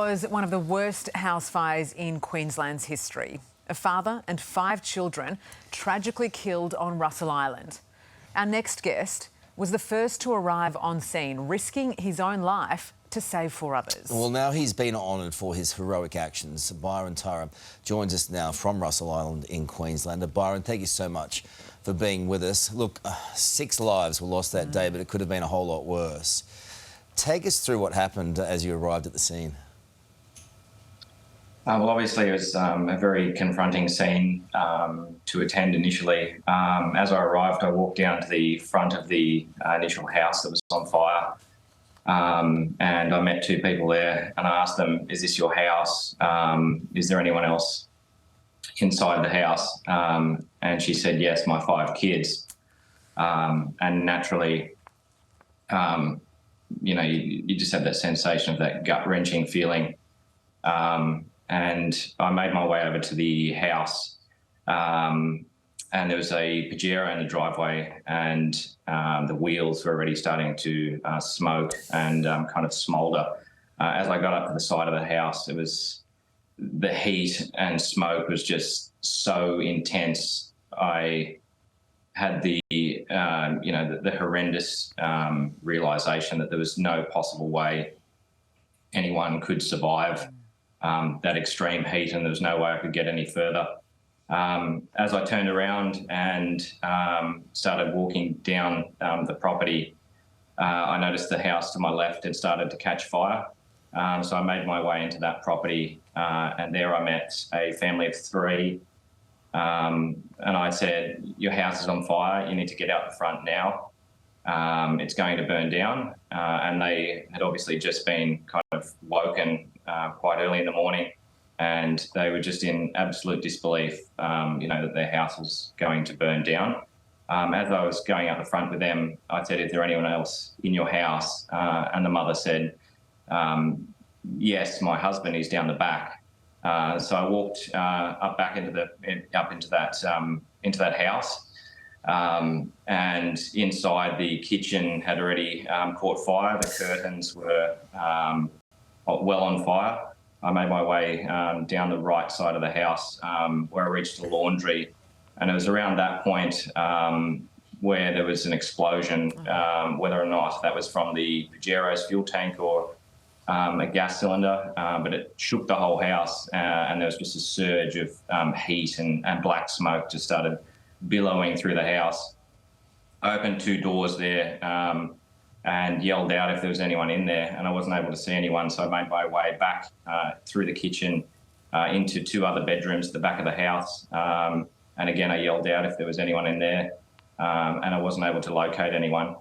was one of the worst house fires in Queensland's history. A father and 5 children tragically killed on Russell Island. Our next guest was the first to arrive on scene, risking his own life to save 4 others. Well, now he's been honoured for his heroic actions. Byron Tara joins us now from Russell Island in Queensland. Byron, thank you so much for being with us. Look, 6 lives were lost that day, but it could have been a whole lot worse. Take us through what happened as you arrived at the scene. Well, obviously it was a very confronting scene to attend initially. As I arrived, I walked down to the front of the initial house that was on fire, and I met 2 people there, and I asked them, "Is this your house? Is there anyone else inside the house?" And she said, "Yes, my 5 kids." And naturally, you know, you just have that sensation of that gut-wrenching feeling. And I made my way over to the house, and there was a Pajero in the driveway, and the wheels were already starting to smoke and kind of smoulder. As I got up to the side of the house, it was the heat and smoke was just so intense. I had the the horrendous realization that there was no possible way anyone could survive that extreme heat, and there was no way I could get any further. As I turned around and started walking down the property, I noticed the house to my left had started to catch fire. So I made my way into that property, and there I met a family of 3. And I said, "Your house is on fire, you need to get out the front now. It's going to burn down." And they had obviously just been kind of woken quite early in the morning, and they were just in absolute disbelief, that their house was going to burn down. As I was going out the front with them, I said, "Is there anyone else in your house?" And the mother said, "Yes, my husband is down the back." So I walked up into that house, and inside the kitchen had already caught fire. The curtains were well on fire. I made my way down the right side of the house, where I reached the laundry, and it was around that point where there was an explosion, whether or not that was from the Pajero's fuel tank or a gas cylinder, but it shook the whole house, and there was just a surge of heat and black smoke just started billowing through the house. I opened 2 doors there and yelled out if there was anyone in there, and I wasn't able to see anyone, so I made my way back through the kitchen into 2 other bedrooms at the back of the house, and again I yelled out if there was anyone in there, and I wasn't able to locate anyone.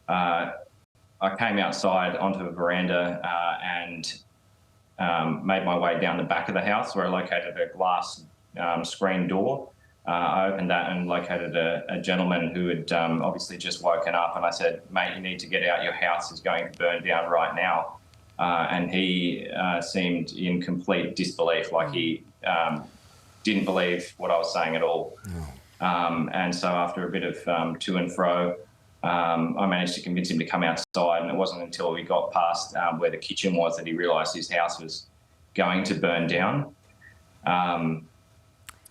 I came outside onto a veranda and made my way down the back of the house, where I located a glass screen door. I opened that and located a gentleman who had obviously just woken up, and I said, "Mate, you need to get out, your house is going to burn down right now." And he seemed in complete disbelief, like he didn't believe what I was saying at all. And so after a bit of to and fro, I managed to convince him to come outside, and it wasn't until we got past where the kitchen was that he realised his house was going to burn down.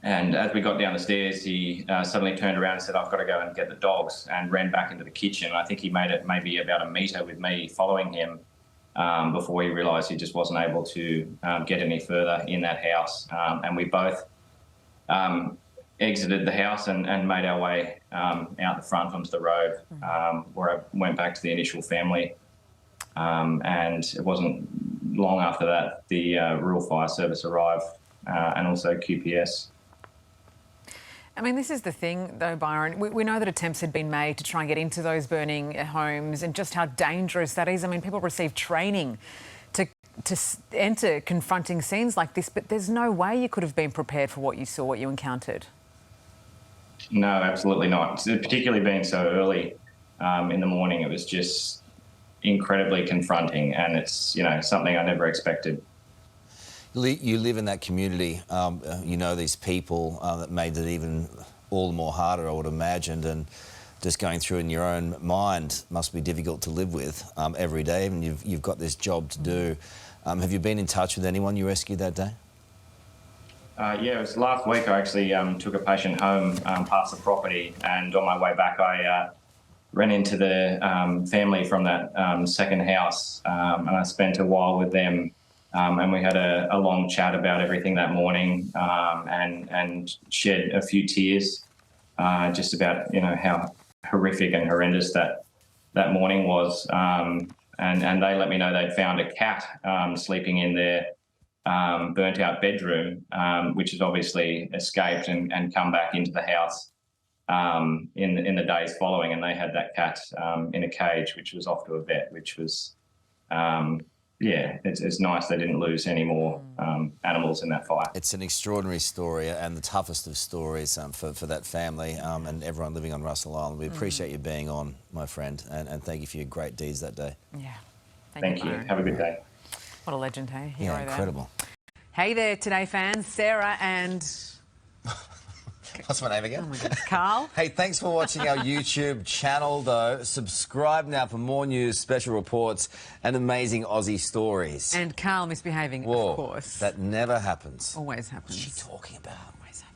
And as we got down the stairs, he suddenly turned around and said, "I've got to go and get the dogs," and ran back into the kitchen. I think he made it maybe about a metre with me following him before he realised he just wasn't able to get any further in that house. And we both exited the house and made our way out the front onto the road, where I went back to the initial family. And it wasn't long after that the rural fire service arrived, and also QPS. I mean, this is the thing, though, Byron. We know that attempts had been made to try and get into those burning homes, and just how dangerous that is. I mean, people receive training to enter confronting scenes like this, but there's no way you could have been prepared for what you saw, what you encountered. No, absolutely not. Particularly being so early in the morning, it was just incredibly confronting, and it's something I never expected. You live in that community, you know these people, that made it even all the more harder, I would imagine, and just going through in your own mind must be difficult to live with every day, and you've got this job to do. Have you been in touch with anyone you rescued that day? Yeah, it was last week. I actually took a patient home past the property, and on my way back, I ran into the family from that second house, and I spent a while with them, and we had a long chat about everything that morning, and shed a few tears, just about how horrific and horrendous that morning was, and they let me know they'd found a cat sleeping in their burnt out bedroom, which has obviously escaped and come back into the house in the days following, and they had that cat in a cage, which was off to a vet, which was, it's nice they didn't lose any more animals in that fire. It's an extraordinary story and the toughest of stories for that family and everyone living on Russell Island. We appreciate you being on, my friend, and thank you for your great deeds that day. Yeah. Thank you. Have a good day. What a legend, hey? Yeah, incredible. Hey there, Today fans. Sarah and... What's my name again? Oh my God, Carl. Hey, thanks for watching our YouTube channel, though. Subscribe now for more news, special reports, and amazing Aussie stories. And Carl misbehaving, Whoa, of course. that never happens. Always happens. What's she talking about? Always happens.